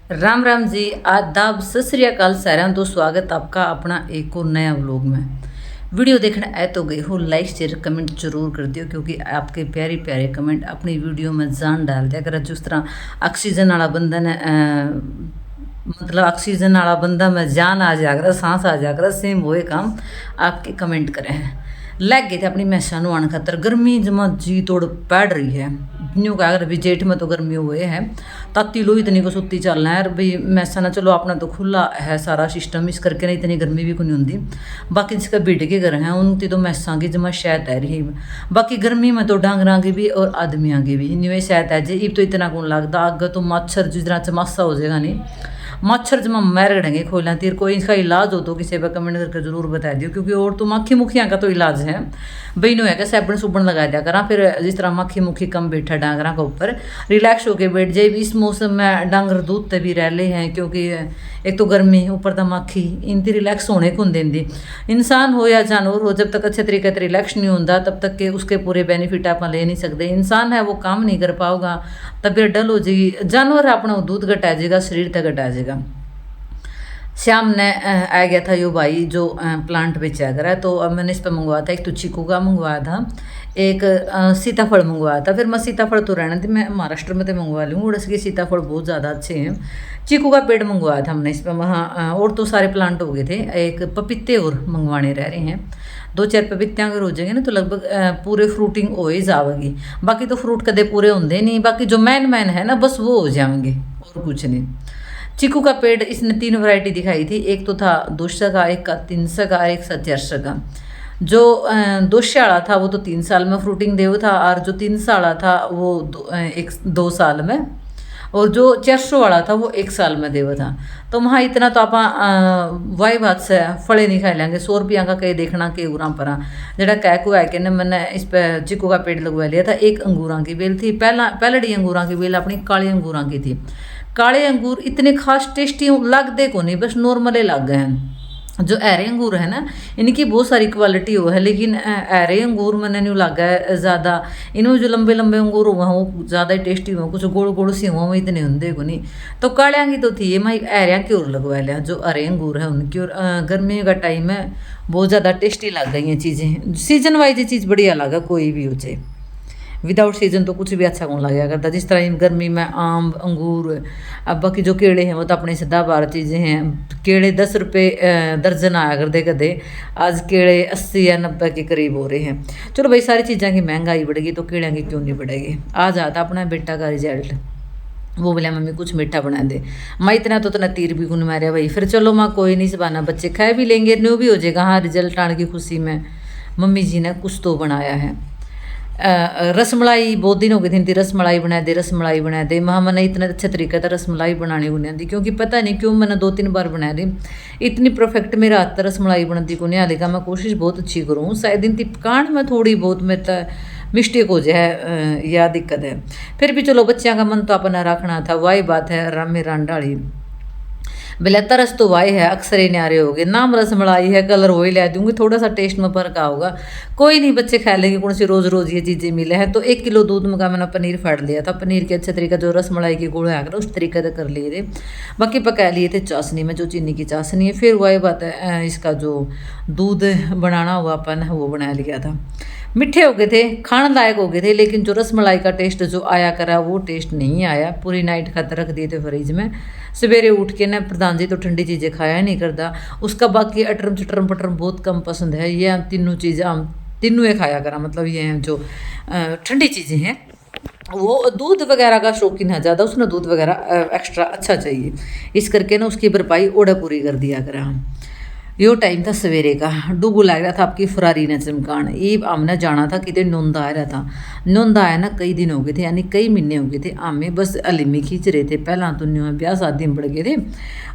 राम राम जी, आदाब, सत श्री अकाल साਰਿਆਂ ਤੋਂ स्वागत आपका अपना एक और नया व्लॉग में। वीडियो देखना आए तो गए हो लाइक शेयर कमेंट जरूर कर दियो, क्योंकि आपके प्यारे प्यारे कमेंट अपनी वीडियो में जान डाल दिया कर। जिस तरह ऑक्सीजन वाला बंदा ने मतलब ऑक्सीजन वाला बंदा में जान आ जाकर सांस आ जाकर सेम वही काम आपके कमेंट करे हैं। लग गए थे अपनी मैसा नुआने खातर। गर्मी जमा जी तोड़ पड़ रही है। न्यू क्या अगर भी जेठ में तो गर्मी हुए है, ताती लो इतनी को सुती चलना है भाई। मैसा ना चलो अपना तो खुला है सारा सिस्टम, इस करके ना इतनी गर्मी भी कोई नहीं होती। बाकी जिसका बिड के घर हैं उनकी तो मैसा की जमा शायद है रही। बाकी गर्मी में तो डांगरा की भी और आदमियों की भी इन्हें शायद है जी। इब तो इतना कौन लगता, आगे तो मच्छर जिस तरह चमासा हो जाएगा नहीं, मच्छर जमा मैर गड़ेंगे खोलना तीर। कोई इसका इलाज हो तो किसी पर कमेंट करके जरूर बता दियो, क्योंकि और तो मक्खी मुखियाँ का तो इलाज है बहनों है क्या सैबन सुबन लगा दिया करा। फिर जिस तरह मक्खी मुखी कम बैठा डांगरा के ऊपर रिलैक्स होके बैठ जाए। इस मौसम में डांगर दूध भी रह ले हैं, क्योंकि एक तो गर्मी ऊपर तो मक्खी इनती रिलैक्स होने को देंदी। इंसान हो या जानवर हो, जब तक अच्छे तरीके से रिलैक्स नहीं होता तब तक के उसके पूरे बेनिफिट आप ले नहीं सकते। इंसान है वो काम नहीं कर पाओगा, तबीयत डल हो जाएगी। जानवर अपना दूध घटा जाएगा, शरीर तक घटा जाएगा। श्याम ने आ गया था यो भाई जो प्लांट बेचा कर है, तो अब मैंने इस पर मंगवाया था। एक तो चीकू का मंगवाया था, एक सीताफल मंगवाया था। फिर मैं सीताफल तो रहना थी, मैं महाराष्ट्र में तो मंगवा लूँ, और इसके सीताफल बहुत ज़्यादा अच्छे हैं। चीकू का पेड़ मंगवाया था हमने इस पर वहाँ। और तो सारे प्लांट हो गए थे, एक पपीते और मंगवाने रह रहे हैं। 2-4 पपीते अगर हो जाएंगे ना तो लगभग पूरे फ्रूटिंग हो ही जाएगी। बाकी तो फ्रूट कदे पूरे होंगे नहीं, बाकी जो मैन है ना बस वो हो जाएंगे और कुछ नहीं। चीकू का पेड़ इसने 3 वैरायटी दिखाई थी, एक तो था 200 का, एक का 300 का, एक 400 का। जो 200 वाला था वो तो 3 साल में फ्रूटिंग देव था, और जो 300 वाला था वो 2 साल में, और जो 400 वाला था वो 1 साल में देव था। तो वहाँ इतना तो आप वाई बात से फले नहीं खा लेंगे। 100 रुपया का कहीं देखना के उरा पर जरा कैको है कि मैंने इस पर चीकू का पेड़ लगवा लिया था। एक अंगूरा की बेल थी, पहलड़ी अंगूरा की बेल अपनी काली अंगूरा की थी। काले अंगूर इतने खास टेस्टी लगते को नहीं, बस नॉर्मल लग गए हैं। जो ऐरे अंगूर है ना इनकी बहुत सारी क्वालिटी हो है, लेकिन ऐरे अंगूर मैंने नहीं लगा है ज़्यादा। इनमें जो लंबे लंबे अंगूर हुआ वो ज़्यादा ही टेस्टी हुआ, कुछ गोड़ गोड़ से हुआ वो इतने होंगे को नहीं। तो कालिया की तो थी, मैं ऐरिया की और लगवा लिया जो अरे अंगूर है उनकी। और गर्मी का टाइम है, बहुत ज़्यादा टेस्टी लग गई हैं चीज़ें। सीजन वाइज ये चीज़ बढ़िया लगा, कोई भी हो जाए। विदाउट सीजन तो कुछ भी अच्छा कौन लगेगा करता। जिस तरह गर्मी में आम अंगूर, अब बाकी जो केड़े हैं वो तो अपने सदाबहार चीज़ें हैं। केड़े 10 रुपये दर्जन आया करते कदे, आज केड़े 80 या 90 के करीब हो रहे हैं। चलो भाई सारी चीज़ों की महंगाई बढ़ेगी तो केड़ियाँ की क्यों नहीं बढ़ेगी। आ जाता अपना बेटा का रिजल्ट, वो बोला मम्मी कुछ मीठा बना दे। मैं इतना तो तना तीर भी गुन मारे भाई। फिर चलो माँ कोई नहीं सबाना, बच्चे खाए भी लेंगे, न्यू भी हो जाएगा। हाँ रिजल्ट आने की खुशी में मम्मी जी ने कुछ तो बनाया है। रसमलाई बहुत दिन हो गए थे, रसमलाई बना दे रसमलाई बना दे। माँ मैंने इतना अच्छे तरीके से रसमलाई बनानी को नहीं आती, क्योंकि पता नहीं क्यों मैंने 2-3 बार बना दी। इतनी परफेक्ट मेरा हाथ रसमलाई बनती को नहीं आएगा। मैं कोशिश बहुत अच्छी करूँ, शायद इन पकान में थोड़ी बहुत मेरे मिस्टेक हो जाए या दिक्कत है। फिर भी चलो बच्चों का मन तो अपना रखना था, वही बात है। रामे रांडाली बोले तरस तो वाई है, अक्सर ही न्यारे हो गए। नाम रसमलाई है, कलर वही ला दूंगी, थोड़ा सा टेस्ट में फर्क होगा, कोई नहीं बच्चे खा लेंगे। कौन सी रोज़ रोज़ ये चीज़ें मिले हैं। तो 1 किलो दूध में का मैंने पनीर फाड़ लिया था। पनीर के अच्छे तरीके जो रसमलाई की गुड़ आकर उस तरीके से कर लिए थे। बाकी पका लिए थे चाशनी में, जो चीनी की चाशनी है। फिर वही बात है, इसका जो दूध बनाना हुआ अपन वो बना लिया था। मीठे हो गए थे, खाने लायक हो गए थे, लेकिन जो रसमलाई का टेस्ट जो आया करा वो टेस्ट नहीं आया। पूरी नाइट खातर रख दिए थे फ्रिज में। सवेरे उठ के ना प्रधान जी तो ठंडी चीज़ें खाया नहीं करता उसका। बाकी अटरम चटरम पटरम बहुत कम पसंद है। ये हम तीनों चीज़ें हम तीनों ही खाया करा, मतलब ये जो ठंडी चीज़ें हैं। वो दूध वगैरह का शौकीन है ज़्यादा, उसने दूध वगैरह एक्स्ट्रा अच्छा चाहिए, इस करके ना उसकी भरपाई ओढ़ा पूरी कर दिया करा हम। यो टाइम था सवेरे का, डूबू लग रहा था आपकी फरारी ने चमकान। ये हमने जाना था कितने नोंदा आ रहा था। नोंदा आया ना कई दिन हो गए थे, यानी कई महीने हो गए थे। आमे बस अलीमी खींच रहे थे। पहला तो न्यू ब्याह शादी में बढ़ गए थे,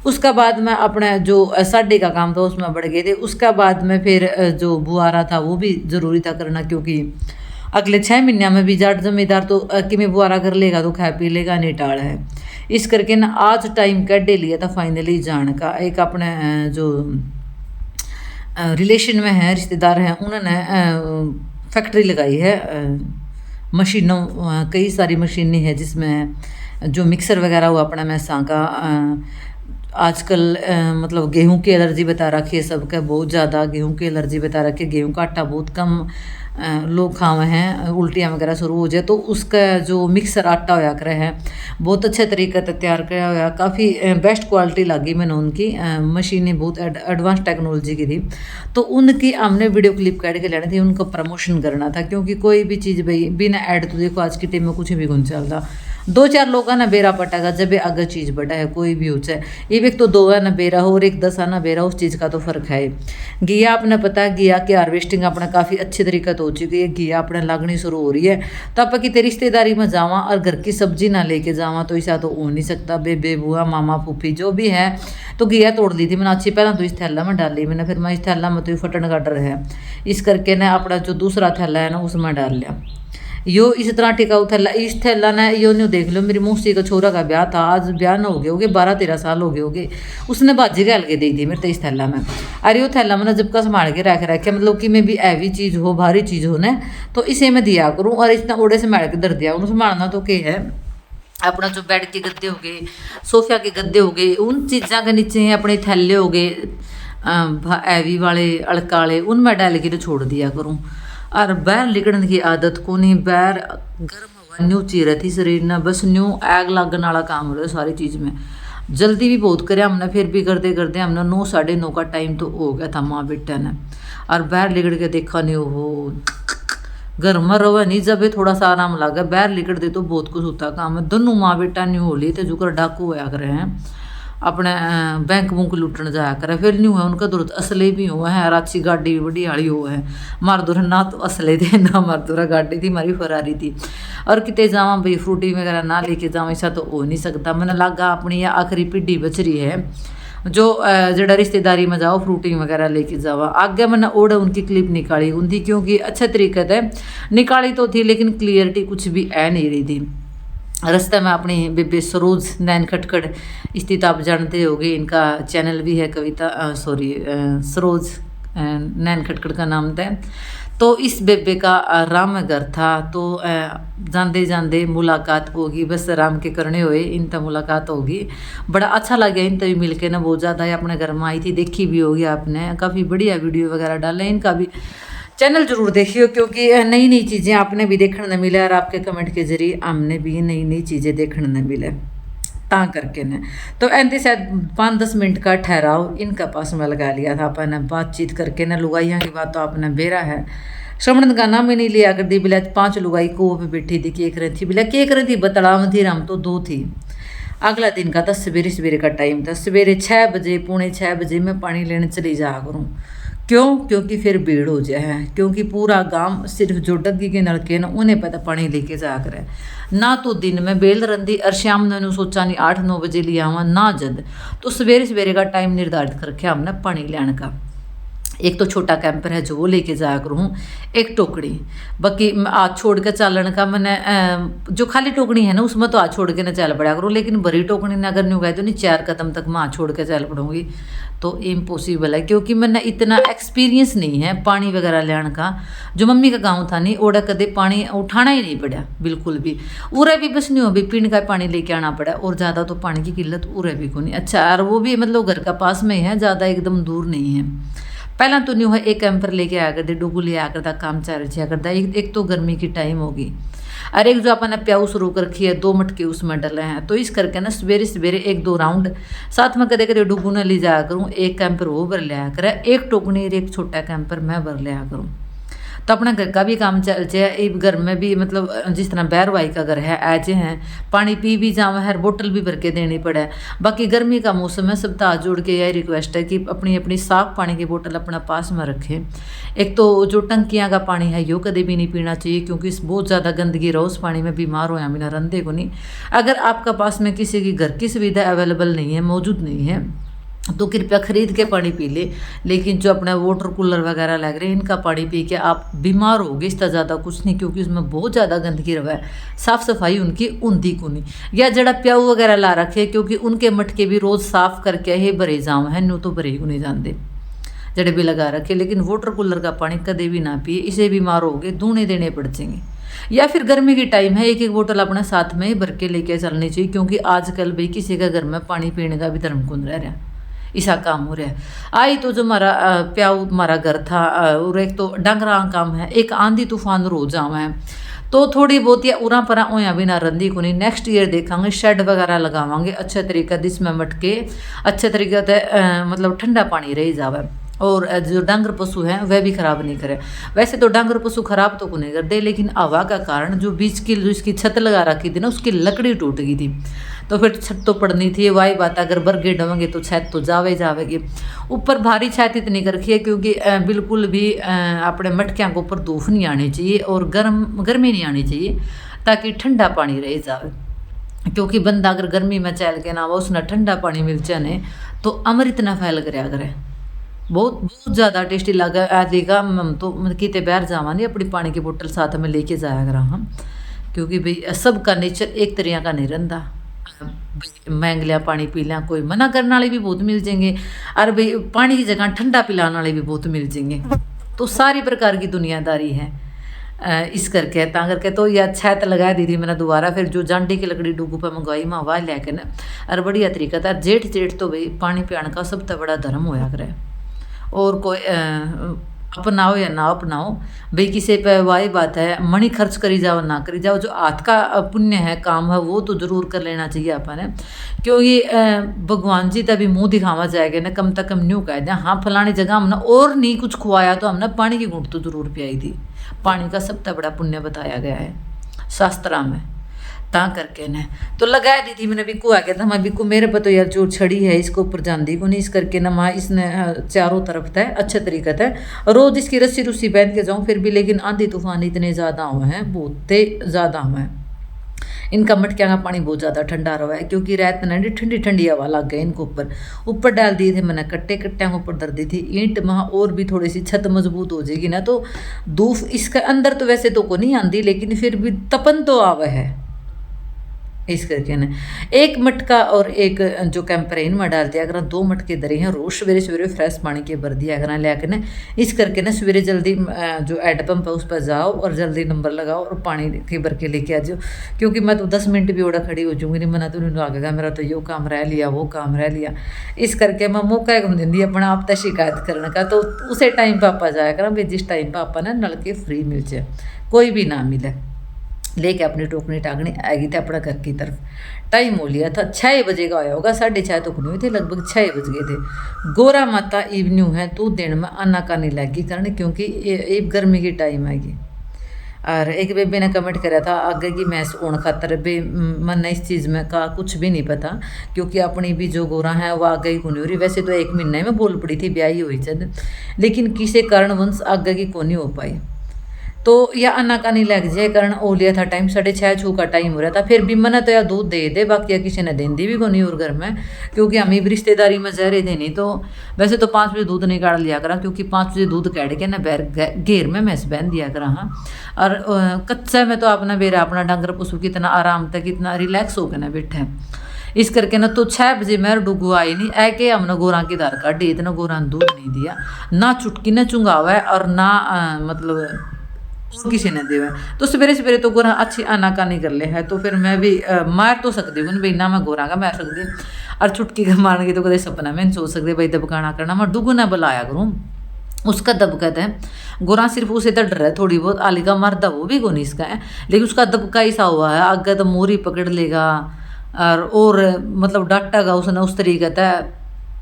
उसका बाद में अपना जो साडे का काम था उसमें बढ़ गए थे। उसका बाद में फिर जो बुआरा था वो भी ज़रूरी था करना, क्योंकि अगले 6 महीने में भी जाट जमींदार तो कि बुआरा कर लेगा तो खा पी लेगा, नहीं टाल है। इस करके ना आज टाइम कड्डे लिया था फाइनली जाने का। एक अपने जो रिलेशन में है, रिश्तेदार हैं, उन्होंने फैक्ट्री लगाई है मशीनों, कई सारी मशीनें हैं जिसमें जो मिक्सर वगैरह हुआ अपना मैसा का आजकल मतलब गेहूं की एलर्जी बता रखी है सबका, बहुत ज़्यादा गेहूं की एलर्जी बता रखी है। गेहूं का आटा बहुत कम लोग खावे हैं, उल्टियाँ वगैरह शुरू हो जाए तो उसका जो मिक्सर आटा होया करे है बहुत अच्छे तरीके से तैयार किया हुआ, काफ़ी बेस्ट क्वालिटी लगी मैंने उनकी मशीनें, बहुत एडवांस टेक्नोलॉजी की थी। तो उनकी हमने वीडियो क्लिप काट के लेनी थी, उनका प्रमोशन करना था, क्योंकि कोई भी चीज़ भाई बिना ऐड तो देखो आज की टाइम में कुछ भी गुण चलता। 2-4 लोग ना बेरा पटागा जब अगर चीज़ बड़ा है कोई भी हो चाहे, एक तो 2 है ना बेरा हो और एक 10 है ना बेरा, उस चीज़ का तो फर्क है। घिया अपने पता है, घिया की हार्वेस्टिंग अपना काफ़ी अच्छे तरीके तो हो चुकी है, घिया अपने लगनी शुरू हो रही है। तो आप कितने रिश्तेदारी में जावा और घर की सब्जी ना लेके जावा तो ऐसा तो हो नहीं सकता। बेबे बुआ मामा फूफी जो भी है, तो घिया तोड़ ली थी मैंने अच्छी, पहले तो इस थैला में डाली मैंने, फिर मैं इस थैला में तो फटन का डर है, इस करके ना अपना जो दूसरा थैला है ना उसमें डाल लिया। यो इस तरह टिकाऊ थैला, इस थैला ने यो न्यू देख लो, मेरी मौसी का छोरा का ब्याह था, आज ब्याह न हो गए होगे 12-13 साल हो गए होगे, उसने बाजी गाल के दी थी मेरे तो इस थैला में। अरे वो थैला मैंने जब का संभाल के रख रखे, मतलब कि मैं भी हैवी चीज़ हो भारी चीज़ हो ना तो इसे मैं दिया करूँ, और इतना ओढ़े से संभाल के दर दिया उन्हें। संभालना तो क्या है, अपना जो बेड के गद्दे हो गए, सोफिया के गद्दे हो गए, उन चीज़ों के नीचे अपने थैले हो गए हैवी वाले अड़का वाले, उनमें डाल के तो छोड़ दिया करूँ। और बाहर निकलने की आदत को नहीं, बाहर गर्म हवा न्यू ची रहती शरीर ना, बस न्यू आग लगने वाला काम हो रहा है सारी चीज़ में। जल्दी भी बहुत करे हमने, फिर भी करते करते हमने 9-9:30 का टाइम तो हो गया था माँ बेटा ने, और बाहर निकल के देखा नहीं हो घर में रवा नहीं, जब थोड़ा सा आराम लगा बाहर निकल दे तो बहुत कुछ होता काम है। दोनों माँ बेटा नहीं हो लिए थे जो कर डाकू होया करे हैं अपने बैंक बुंक लुटन जाया करे, फिर नहीं हुआ उनका दूर असले भी हुआ है, राची गाड़ी भी बड़ी हाड़ी हुआ है। मार दूर ना तो असले थे ना मार दूर गाड़ी थी, मारी फरारी थी। और कितने जावा भाई फ्रूटी वगैरह ना लेके जावा, ऐसा तो हो नहीं सकता। मैंने लगा अपनी आखिरी पीढ़ी बच रही है जो जड़ा रिश्तेदारी में जाओ फ्रूटी वगैरह लेके जावा। आगे मैंने ओढ़ उनकी क्लिप निकाली उनकी, क्योंकि अच्छे तरीके से निकाली तो थी लेकिन क्लियरिटी कुछ भी है नहीं रही थी। रास्ते में अपनी बेबे सरोज नैन खटखड़ स्थित, आप जानते होगे इनका चैनल भी है कविता सरोज नैन खटखड़ का नाम था। तो इस बेबे का राम घर था, तो जाते जाते मुलाकात होगी, बस राम के करने हुए इन तक मुलाकात होगी। बड़ा अच्छा लगा इन तभी मिलके ना, बहुत ज़्यादा अपने घर में आई थी, देखी भी होगी आपने, काफ़ी बढ़िया वीडियो वगैरह डाले, इनका भी चैनल जरूर देखियो क्योंकि नई नई चीज़ें आपने भी देखने न मिले और आपके कमेंट के जरिए हमने भी नई नई चीज़ें देखने न मिले ता करके ने। तो ऐसे शायद 5-10 मिनट का ठहराव इनका पास में लगा लिया था अपने, बातचीत करके ना। लुगाइयाँ की बात तो आपने बेरा है, श्रवण का नाम ही नहीं लिया कर दी। बिला 5 लुगाई को पे बैठी थी, केक रही थी, बिला केक रही थी बतड़ाव थी, राम तो 2 थी। अगला दिन का था सवेरे का टाइम था, सवेरे 6 बजे 5:45 बजे मैं पानी लेने चली जा करूँ। क्यों? क्योंकि फिर भीड़ हो जाए, क्योंकि पूरा गांव सिर्फ जो डग्गी के नलके ना उन्हें पता पानी लेके जा कर है ना। तो दिन में बेल रंदी और शाम ने सोचा नहीं 8-9 बजे लिया हुआ ना जद, तो सवेरे का टाइम निर्धारित करके हमने पानी लेने का। एक तो छोटा कैंपर है जो वो लेके जाया करूँ, एक टोकड़ी, बाकी आज छोड़ के चलन का मैंने जो खाली टोकड़ी है ना उसमें तो आज छोड़ के ना चल पड़ा करूँ, लेकिन बड़ी टोकड़ी ने अगर नहीं उगाई तो नहीं 4 कदम तक मैं आज छोड़ के चल पड़ूंगी, तो इम्पॉसिबल है। क्योंकि मैंने इतना एक्सपीरियंस नहीं है पानी वगैरह लेने का। जो मम्मी का गाँव था नहीं ओड़ा कदे पानी उठाना ही नहीं पड़ा बिल्कुल भी, उरे भी बस नहीं हो भी पीने का पानी लेके आना पड़ा, और ज़्यादा तो पानी की किल्लत उरे भी को नहीं। अच्छा, और वो भी मतलब घर का पास में ही है, ज़्यादा एकदम दूर नहीं है। पहला तो नहीं हुआ एक कैंपर लेके आया करते, डुगू ले आया करता, काम चल रहा करता। एक तो गर्मी की टाइम होगी, और एक जो अपन प्याऊ शुरू कर रखी है 2 मटके उसमें डले हैं, तो इस करके ना सवेरे 1-2 राउंड साथ में कदे कदे डुगू ने ले जाया करूँ। एक कैंपर वो भर लिया करे, एक टोकनी एक छोटा कैंपर मैं भर लिया करूँ, तो अपना घर का भी काम चल जाए। घर में भी मतलब जिस तरह बैरवाई का घर है ऐसे हैं, पानी पी भी जावा है, बोतल भी भर के देनी पड़े। बाकी गर्मी का मौसम है, सब ताज जोड़ के यही रिक्वेस्ट है कि अपनी अपनी साफ पानी की बोतल अपना पास में रखें। एक तो जो टंकियाँ का पानी है यो कभी भी नहीं पीना चाहिए, क्योंकि बहुत ज़्यादा गंदगी रहो उस पानी में, बीमार हो या बिना रंधे को नहीं। अगर आपका पास में किसी की घर की सुविधा अवेलेबल नहीं है, मौजूद नहीं है, तो कृपया खरीद के पानी पी ले। लेकिन जो अपना वाटर कूलर वगैरह लग रहे हैं इनका पानी पी के आप बीमार होगे, इसका ज़्यादा कुछ नहीं, क्योंकि उसमें बहुत ज़्यादा गंदगी रहा है, साफ़ सफाई उनकी उन्दी को नहीं। या जड़ा प्याऊ वगैरह ला रखे, क्योंकि उनके मटके भी रोज़ साफ़ करके ही भरे जाओ है, न्यू तो भरे को नहीं जानते जड़े भी लगा रखे। लेकिन वाटर कूलर का पानी कदे भी ना पिए, इसे बीमार हो गए दूने देने पड़ जाएंगे। या फिर गर्मी की टाइम है, एक एक बोतल अपने साथ में ही भर के लेके चलनी चाहिए, क्योंकि आजकल भाई किसी का घर में पानी पीने का भी धर्म कुंद रह रहा है, ऐसा काम हो रहा है। आई तो जो हमारा प्याऊ हमारा घर था, और एक तो डंगरा काम है, एक आंधी तूफान रोज आवा है, तो थोड़ी बहुत या उरा परा ओया भी ना रंदी को नहीं। नेक्स्ट ईयर देखेंगे, शेड वगैरह लगावांगे अच्छे तरीके जिसमें मटके अच्छे तरीके से मतलब ठंडा पानी रह जावे, और जो डांगर पशु हैं वह भी खराब नहीं करे। वैसे तो डांगर पशु खराब तो को नहीं करते, लेकिन हवा का कारण जो बीच की जो इसकी छत लगा रखी थी ना, उसकी लकड़ी टूट गई थी, तो फिर छत तो पड़नी थी। वाई बात, अगर बरगे डोंगे तो छत तो जावेगी। ऊपर भारी छत इतनी कर रखी है क्योंकि बिल्कुल भी अपने मटकियाँ के ऊपर धूप नहीं आनी चाहिए और गर्मी नहीं आनी चाहिए, ताकि ठंडा पानी रह जाए। क्योंकि बंदा अगर गर्मी में चल के ना वो उसने ठंडा पानी मिल जाए तो अमृत ना फैल कर करे, बहुत बहुत ज़्यादा टेस्टी लगा देगा। हम तो कितने बाहर जावा नहीं, अपनी पानी की बोतल साथ में लेके जाया करा हम, क्योंकि भाई सबका नेचर एक तरह का नहीं रहता। महंग लिया पानी पी लिया, कोई मना करने वाले भी बहुत मिल जाएंगे, और भाई पानी की जगह ठंडा पिलाने वाले भी बहुत मिल जाएंगे। तो सारी प्रकार की दुनियादारी है, इस करके ता करके तो यह छत लगा दी थी मैंने दोबारा। फिर जो जांडी की लकड़ी डूगू पर मंगवाई मैं वह लेके ना, और बढ़िया तरीका था। जेठ तो भाई पानी पियाने का सबसे बड़ा धर्म होया करे, और कोई अपनाओ या ना अपनाओ भाई, किसी पे वाही बात है, मनी खर्च करी जाओ ना करी जाओ, जो हाथ का पुण्य है काम है वो तो जरूर कर लेना चाहिए अपन, क्योंकि भगवान जी तभी मुंह दिखावा जाएगा ना, कम तक कम न्यू कह दें हाँ फलानी जगह हमने और नहीं कुछ खुआया तो हमने पानी की घूंट तो जरूर पियाई थी। पानी का सबसे बड़ा पुण्य बताया गया है शास्त्रा में, ता करके न तो लगा दी थी मैंने बिकू आ गया था। मैं बिकू मेरे पर तो यार जो छड़ी है इसको ऊपर जाती को नहीं, इस करके ना माँ इसने चारों तरफ था अच्छे तरीके था, रोज इसकी रस्सी रुस्सी पहन के जाऊँ फिर भी। लेकिन आंधी तूफान इतने ज़्यादा हुए हैं, बहुत ज़्यादा हुए हैं, इनका मटकिया का पानी बहुत ज़्यादा ठंडा रहा है, क्योंकि रात में ठंडी ठंडी हवा लग गई इनको ऊपर डाल दिए थे मैंने, कट्टिया के ऊपर दर दी थी ईंट। वहाँ और भी थोड़ी सी छत मजबूत हो जाएगी ना, तो धूप इसके अंदर तो वैसे तो को नहीं आती, लेकिन फिर भी तपन तो आवा है, इस करके ना एक मटका और एक जो कैंपरेन में डाल दिया करा, 2 मटके दरे हैं रोज सवेरे सवेरे फ्रेश पानी के भर दिया करा लिया के ना। इस करके ना सवेरे जल्दी जो एड पंप है उस पर जाओ और जल्दी नंबर लगाओ और पानी के भर के लेके आ जाओ, क्योंकि मैं तो 10 मिनट भी ओड़ा खड़ी हो जाऊँगी, नहीं मना तो नहीं लगेगा मेरा तो यो काम रह लिया वो काम रह लिया। इस करके मैं मौका घूम दी अपना आप तक शिकायत करने का, तो उसे टाइम पर आपा जाया करा भाई, जिस टाइम पर आपा ना नल के फ्री मिल जाए, कोई भी ना मिले। लेके अपनी टोकनी टाकनी आएगी थे अपना घर की तरफ। टाइम हो लिया था 6 बजे का आया होगा, 6:30 तो नहीं हुए थे, लगभग 6 बज गए थे। गोरा माता इवन्यू है तो दिन में आना का नहीं लगी करने, क्योंकि एक गर्मी की टाइम आएगी। और एक बेबे ने कमेंट करा था आगे की मैस ओण खातर बे, मन इस चीज़ में का कुछ भी नहीं पता, क्योंकि अपनी भी जो गोरा है वो आगे की को नहीं हो रही। वैसे तो 1 महीने में बोल पड़ी थी ब्याही हुई जब, लेकिन किसी कारणवंश आगे की को नहीं हो पाई, तो या आनाकानी लग जाए कारण ओ लिया था टाइम 6:30 का टाइम हो रहा था। फिर भी मना तो या दूध दे बाकी या किसी ने देंदी भी को नहीं और घर में, क्योंकि हम भी रिश्तेदारी में जा रहे थे नहीं। तो वैसे तो 5 बजे दूध निकाल लिया करा, क्योंकि 5 बजे दूध काट के ना बैर घेर में मैस बहन दिया करा। हाँ, और कच्चा में तो अपना बेरा अपना डंगर पशु कितना आराम तक कितना रिलैक्स हो के ना बैठे, इस करके ना तो 6 बजे मेरे डुगू आई नहीं ऐ के हमने गोरा की धार काटी, इतना गोरा ने दूध नहीं दिया, ना चुटकी ना चुंगावा और ना मतलब किसी ने देवे। तो सवेरे सवेरे तो गोरा अच्छी आनाकानी कर ले है, तो फिर मैं भी मार तो सकती हूँ भाई ना, मैं गोरा का मार सकती और चुटकी का मारने की तो कदे सपना में नहीं सोच सकते भाई दबकाना करना। मैं डुगू ना बुलाया करूँ, उसका दबकत है गोरा सिर्फ उसे तो डर है थोड़ी बहुत, आली का मर्दा वो भी गोनी इसका है, लेकिन उसका दबका ऐसा हुआ है आगे तो मोरी पकड़ लेगा और मतलब डांटेगा उसने उस तरीके का।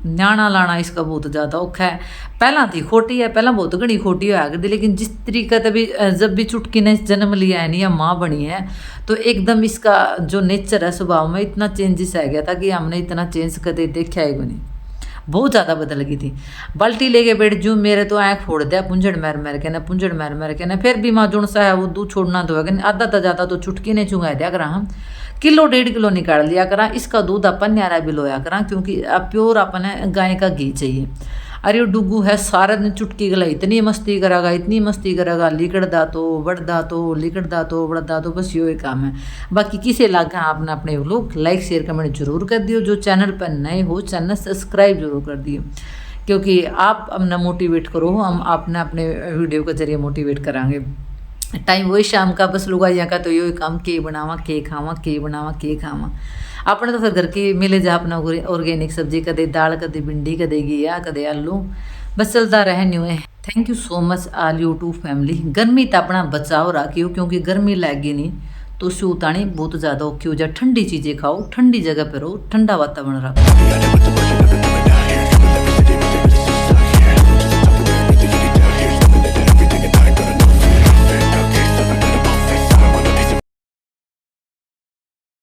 न्याणा लाना इसका बहुत ज़्यादा औखा है। पहला थी खोटी है, पहला बहुत घनी खोटी होया करती, लेकिन जिस तरीके तभी जब भी चुटकी ने जन्म लिया है नहीं या माँ बनी है, तो एकदम इसका जो नेचर है स्वभाव में इतना चेंजेस आ गया था कि हमने इतना चेंज कदे देखा है नहीं, बहुत ज़्यादा बदल गई थी। बाल्टी लेके बैठ जूँ मेरे तो आँख फोड़ दिया पुंजड़ मार के ना, पुंजड़ मार के ना। फिर भी माँ जुण सा है वो दूध छोड़ना तो है, आधा तो ज़्यादा तो चुटकी ने चुंगा दिया करा, हम 1-1.5 किलो निकाल लिया करा। इसका दूध अपन न्यारा भी लोया करा, क्योंकि अब प्योर अपने गाय का घी चाहिए। अरे डुगू है सारा दिन चुटकी गला इतनी मस्ती करेगा इतनी मस्ती करेगा, लिकड़दा तो बढ़दा तो लिकड़दा तो बढ़दा तो, बस यो काम है। बाकी किसे लागा आपने अपने लोग लाइक शेयर कमेंट जरूर कर दियो, जो चैनल पर नए हो चैनल सब्सक्राइब जरूर कर दियो, क्योंकि आप अपना मोटिवेट करो, हम आपने अपने वीडियो के जरिए मोटिवेट करांगे। टाइम वही शाम का, बस लुगाइया का तो यही काम, के बनावा के खावा, के बनावा के खावा। अपने तो फिर घर की मिले जा अपना ऑर्गेनिक सब्जी, कदे दाल, कदे भिंडी, कदे घिया, कदे आलू, बस चलता रह न्यू है। Thank you so much all YouTube family. गर्मी तो अपना बचाव रखियो, क्योंकि गर्मी लैगी नहीं तो सूतानी बहुत ज़्यादा औखी हो जाए। ठंडी चीज़ें खाओ, ठंडी जगह पर रहो, ठंडा वातावरण रखो।